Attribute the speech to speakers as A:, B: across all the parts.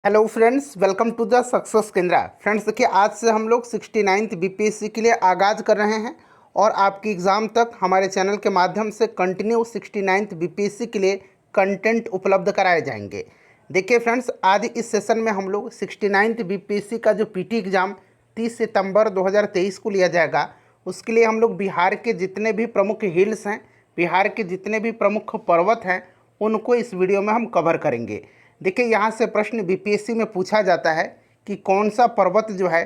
A: Hello friends, welcome to the success Kendra. Friends देखिए, आज से हम लोग 69th बीपीएससी के लिए आगाज़ कर रहे हैं और आपकी एग्ज़ाम तक हमारे चैनल के माध्यम से कंटिन्यू 69th बीपीएससी के लिए कंटेंट उपलब्ध कराए जाएंगे। देखिए फ्रेंड्स, आज इस सेशन में हम लोग 69th बीपीएससी का जो पीटी एग्ज़ाम 30 सितंबर 2023 को लिया जाएगा, उसके लिए हम लोग बिहार के जितने भी प्रमुख हिल्स हैं, बिहार के जितने भी प्रमुख पर्वत हैं, उनको इस वीडियो में हम कवर करेंगे। देखिए, यहाँ से प्रश्न बीपीएससी में पूछा जाता है कि कौन सा पर्वत जो है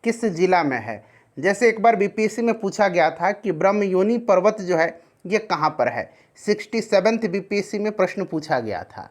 A: किस जिला में है। जैसे एक बार बीपीएससी में पूछा गया था कि ब्रह्मयोनी पर्वत जो है ये कहाँ पर है। 67th बीपीएससी में प्रश्न पूछा गया था।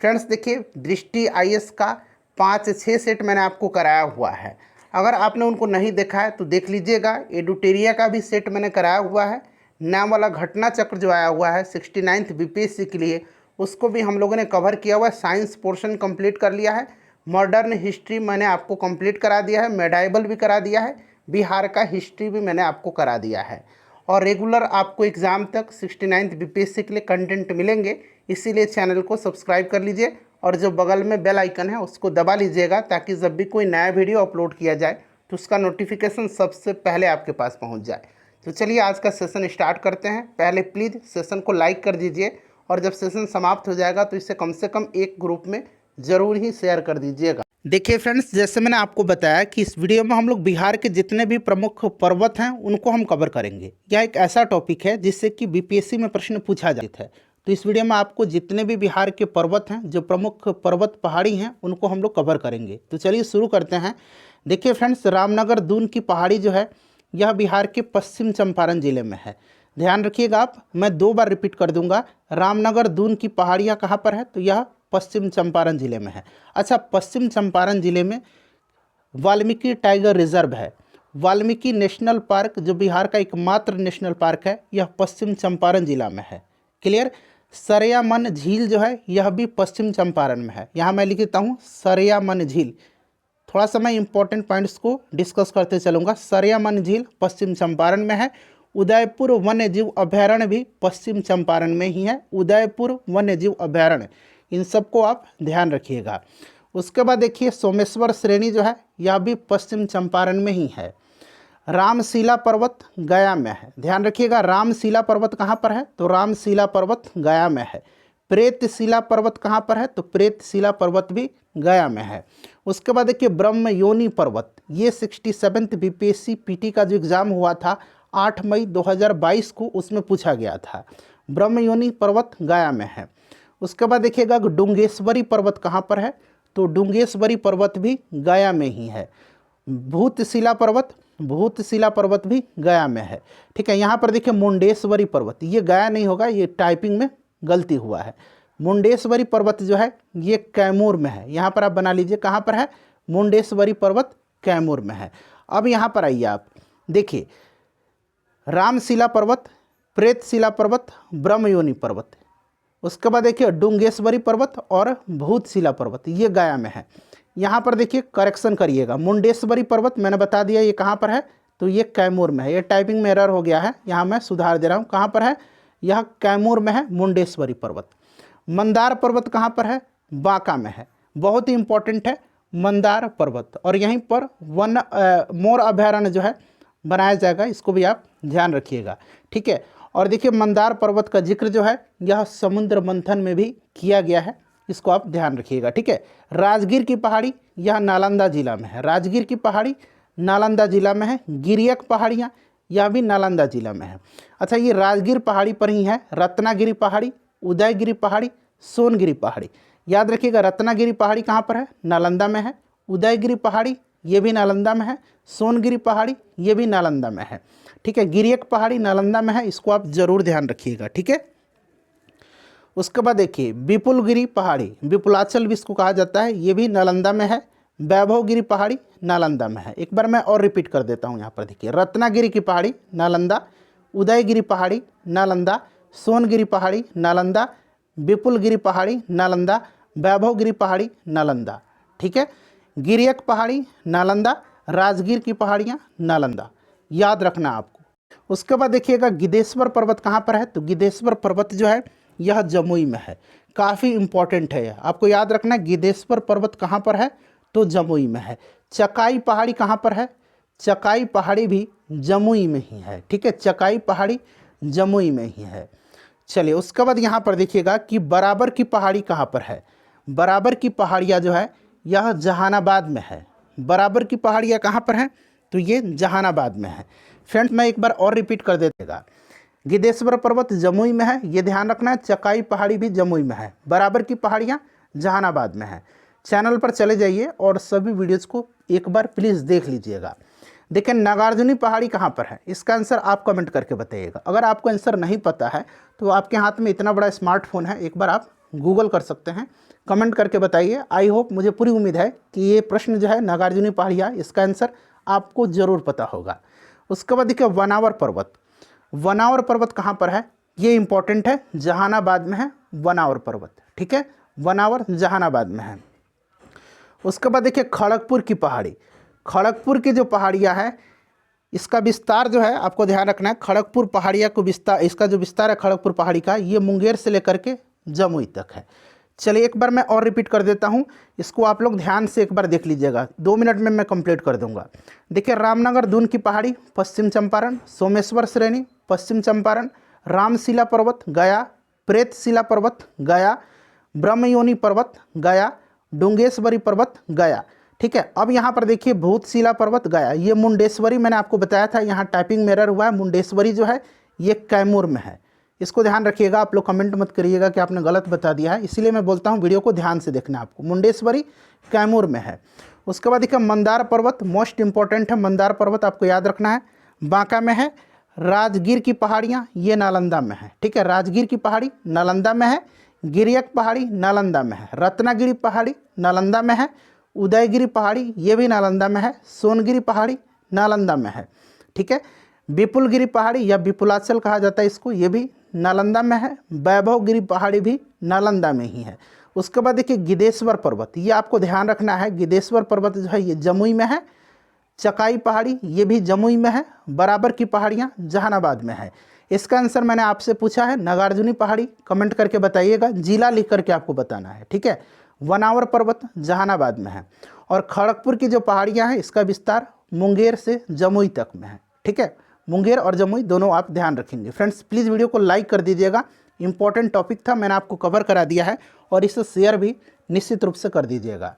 A: फ्रेंड्स देखिए, दृष्टि आईएएस का 5-6 सेट मैंने आपको कराया हुआ है। अगर आपने उनको नहीं देखा है तो देख लीजिएगा। एडुटेरिया का भी सेट मैंने कराया हुआ है। नाम वाला घटना चक्र जो आया हुआ है 69th बीपीएससी के लिए, उसको भी हम लोगों ने कवर किया हुआ है। साइंस पोर्शन कंप्लीट कर लिया है। मॉडर्न हिस्ट्री मैंने आपको कंप्लीट करा दिया है। मेडाइबल भी करा दिया है। बिहार का हिस्ट्री भी मैंने आपको करा दिया है। और रेगुलर आपको एग्ज़ाम तक 69th बीपीएससी के लिए कंटेंट मिलेंगे। इसीलिए चैनल को सब्सक्राइब कर लीजिए और जो बगल में बेल आइकन है उसको दबा लीजिएगा, ताकि जब भी कोई नया वीडियो अपलोड किया जाए तो उसका नोटिफिकेशन सबसे पहले आपके पास पहुँच जाए। तो चलिए आज का सेशन स्टार्ट करते हैं। पहले प्लीज़ सेशन को लाइक कर दीजिए और जब सेशन समाप्त हो जाएगा तो इसे कम से कम एक ग्रुप में ज़रूर ही शेयर कर दीजिएगा। देखिए फ्रेंड्स, जैसे मैंने आपको बताया कि इस वीडियो में हम लोग बिहार के जितने भी प्रमुख पर्वत हैं उनको हम कवर करेंगे। यह एक ऐसा टॉपिक है जिससे कि बीपीएससी में प्रश्न पूछा जाता है। तो इस वीडियो में आपको जितने भी बिहार के पर्वत हैं, जो प्रमुख पर्वत पहाड़ी हैं, उनको हम लोग कवर करेंगे। तो चलिए शुरू करते हैं। देखिए फ्रेंड्स, रामनगर दून की पहाड़ी जो है यह बिहार के पश्चिम चंपारण जिले में है। ध्यान रखिएगा आप, मैं 2 बार रिपीट कर दूंगा। रामनगर दून की पहाड़ियाँ कहाँ पर है, तो यह पश्चिम चंपारण जिले में है। अच्छा, पश्चिम चंपारण जिले में वाल्मीकि टाइगर रिजर्व है। वाल्मीकि नेशनल पार्क जो बिहार का एकमात्र नेशनल पार्क है, यह पश्चिम चंपारण जिला में है। क्लियर। सरयामन झील जो है यह भी पश्चिम चंपारण में है। यहाँ मैं लिख देता हूँ सरयामन झील। थोड़ा सा मैं इंपॉर्टेंट पॉइंट्स को डिस्कस करते चलूँगा। सरयामन झील पश्चिम चंपारण में है। उदयपुर वन्यजीव अभयारण्य भी पश्चिम चंपारण में ही है। उदयपुर वन्यजीव अभयारण्य, इन सबको आप ध्यान रखिएगा। उसके बाद देखिए, सोमेश्वर श्रेणी जो है यह भी पश्चिम चंपारण में ही है। रामशिला पर्वत गया में है। ध्यान रखिएगा, रामशिला पर्वत कहाँ पर है, तो रामशिला पर्वत गया में है। प्रेतशिला पर्वत कहाँ पर है, तो प्रेतशिला पर्वत भी गया में है। उसके बाद देखिए, ब्रह्मयोनी पर्वत, ये 67th बीपीएससी पीटी का जो एग्ज़ाम हुआ था 8 मई 2022 को, उसमें पूछा गया था। ब्रह्मयोनी पर्वत गया में है। उसके बाद देखिएगा, डुंगेश्वरी पर्वत कहाँ पर है, तो डुंगेश्वरी पर्वत भी गया में ही है। भूतशिला पर्वत, भूतशिला पर्वत भी गया में है। ठीक है। यहाँ पर देखिए मुंडेश्वरी पर्वत, ये गया नहीं होगा, ये टाइपिंग में गलती हुआ है। मुंडेश्वरी पर्वत जो है ये कैमूर में है। यहाँ पर आप बना लीजिए, कहाँ पर है, मुंडेश्वरी पर्वत कैमूर में है। अब यहाँ पर आइए आप देखिए, रामशिला पर्वत, प्रेतशिला पर्वत, ब्रह्मयोनी पर्वत। उसके बाद देखिए डुंगेश्वरी पर्वत और भूतशिला पर्वत, ये गया में है। यहाँ पर देखिए करेक्शन करिएगा, मुंडेश्वरी पर्वत मैंने बता दिया ये कहाँ पर है, तो ये कैमूर में है। ये टाइपिंग में एरर हो गया है, यहाँ मैं सुधार दे रहा हूँ। कहाँ पर है, यह कैमूर में है मुंडेश्वरी पर्वत। मंदार पर्वत कहाँ पर है, बांका में है। बहुत ही इंपॉर्टेंट है मंदार पर्वत। और यहीं पर मोर अभयारण्य जो है बनाया जाएगा, इसको भी आप ध्यान रखिएगा। ठीक है। और देखिए मंदार पर्वत का जिक्र जो है यह समुद्र मंथन में भी किया गया है, इसको आप ध्यान रखिएगा। ठीक है। राजगीर की पहाड़ी, यह नालंदा जिला में है। राजगीर की पहाड़ी नालंदा जिला में है। गिरियक पहाड़ियाँ, यह भी नालंदा जिला में है। अच्छा, ये राजगीर पहाड़ी पर ही है रत्नागिरी पहाड़ी, उदयगिरी पहाड़ी, सोनगिरी पहाड़ी। याद रखिएगा, रत्नागिरी पहाड़ी कहाँ पर है, नालंदा में है। उदयगिरी पहाड़ी ये भी नालंदा में है। सोनगिरी पहाड़ी ये भी नालंदा में है। ठीक है। गिरियक पहाड़ी नालंदा में है, इसको आप जरूर ध्यान रखिएगा। ठीक है। उसके बाद देखिए विपुलगिरी पहाड़ी, विपुलाचल भी इसको कहा जाता है, ये भी नालंदा में है। वैभवगिरी पहाड़ी नालंदा में है। एक बार मैं और रिपीट कर देता हूँ। यहाँ पर देखिए, रत्नागिरी की पहाड़ी नालंदा, उदयगिरी पहाड़ी नालंदा, सोनगिरी पहाड़ी नालंदा, विपुलगिरी पहाड़ी नालंदा, वैभवगिरी पहाड़ी नालंदा। ठीक है। गिरियक पहाड़ी नालंदा, राजगीर की पहाड़ियाँ नालंदा, याद रखना आपको। उसके बाद देखिएगा गिद्धेश्वर पर्वत कहाँ पर है, तो गिद्धेश्वर पर्वत जो है यह जमुई में है। काफ़ी इम्पोर्टेंट है, आपको याद रखना है। गिद्धेश्वर पर्वत कहाँ पर है? तो जमुई में है। चकाई पहाड़ी कहाँ पर है? चकाई पहाड़ी भी जमुई में ही है, ठीक है, चकाई पहाड़ी जमुई में ही है। चलिए उसके बाद यहाँ पर देखिएगा कि बराबर की पहाड़ी कहाँ पर है? बराबर की पहाड़ियाँ जो है यह जहानाबाद में है। बराबर की पहाड़ियाँ कहाँ पर हैं? तो ये जहानाबाद में है। फ्रेंड्स मैं एक बार और रिपीट कर देगा, गिद्धेश्वर पर्वत जमुई में है, ये ध्यान रखना है। चकाई पहाड़ी भी जमुई में है। बराबर की पहाड़ियाँ जहानाबाद में है। चैनल पर चले जाइए और सभी वीडियोज़ को एक बार प्लीज़ देख लीजिएगा। देखिए नागार्जुनी पहाड़ी कहाँ पर है? इसका आंसर आप कमेंट करके बताइएगा। अगर आपको आंसर नहीं पता है तो आपके हाथ में इतना बड़ा स्मार्टफोन है, एक बार आप गूगल कर सकते हैं, कमेंट करके बताइए। आई होप, मुझे पूरी उम्मीद है कि ये प्रश्न जो है नागार्जुनी पहाड़ियाँ, इसका आंसर आपको ज़रूर पता होगा। उसके बाद देखिए वनावर पर्वत। वनावर पर्वत कहाँ पर है? ये इंपॉर्टेंट है, जहानाबाद में है वनावर पर्वत, ठीक है, वनावर जहानाबाद में है। उसके बाद देखिए खड़गपुर की पहाड़ी। खड़गपुर की जो पहाड़ियाँ हैं इसका विस्तार जो है आपको ध्यान रखना है। खड़गपुर पहाड़ियाँ को विस्तार, इसका जो विस्तार है खड़गपुर पहाड़ी का, ये मुंगेर से लेकर के जमुई तक है। चलिए एक बार मैं और रिपीट कर देता हूँ, इसको आप लोग ध्यान से एक बार देख लीजिएगा, 2 मिनट में मैं कंप्लीट कर दूंगा। देखिए रामनगर दून की पहाड़ी पश्चिम चंपारण, सोमेश्वर श्रेणी पश्चिम चंपारण, रामशिला पर्वत गया, प्रेतशिला पर्वत गया, ब्रह्मयोनी पर्वत गया, डुंगेश्वरी पर्वत गया, ठीक है। अब यहाँ पर देखिए भूतशिला पर्वत गया, ये मुंडेश्वरी मैंने आपको बताया था, यहाँ टाइपिंग मेरर हुआ है। मुंडेश्वरी जो है ये कैमूर में है, इसको ध्यान रखिएगा। आप लोग कमेंट मत करिएगा कि आपने गलत बता दिया है, इसीलिए मैं बोलता हूँ वीडियो को ध्यान से देखना है आपको। मुंडेश्वरी कैमूर में है। उसके बाद देखिए मंदार पर्वत, मोस्ट इंपॉर्टेंट है, मंदार पर्वत आपको याद रखना है, बांका में है। राजगीर की पहाड़ियाँ ये नालंदा में है, ठीक है, राजगीर की पहाड़ी नालंदा में है। गिरियक पहाड़ी नालंदा में है। रत्नागिरी पहाड़ी नालंदा में है। उदयगिरी पहाड़ी ये भी नालंदा में है। सोनगिरी पहाड़ी नालंदा में है, ठीक है। विपुलगिरी पहाड़ी या विपुलाचल कहा जाता है इसको, ये भी नालंदा में है। वैभवगिरी पहाड़ी भी नालंदा में ही है। उसके बाद देखिए गिद्धेश्वर पर्वत, ये आपको ध्यान रखना है, गिद्धेश्वर पर्वत जो है ये जमुई में है। चकाई पहाड़ी ये भी जमुई में है। बराबर की पहाड़ियाँ जहानाबाद में है। इसका आंसर मैंने आपसे पूछा है नागार्जुनी पहाड़ी, कमेंट करके बताइएगा, जिला लिख करके आपको बताना है, ठीक है। वनावर पर्वत जहानाबाद में है। और खड़गपुर की जो पहाड़ियाँ हैं इसका विस्तार मुंगेर से जमुई तक में है, ठीक है। मुंगेर और जमुई दोनों आप ध्यान रखेंगे। फ्रेंड्स प्लीज़ वीडियो को लाइक कर दीजिएगा, इंपॉर्टेंट टॉपिक था, मैंने आपको कवर करा दिया है, और इसे शेयर भी निश्चित रूप से कर दीजिएगा।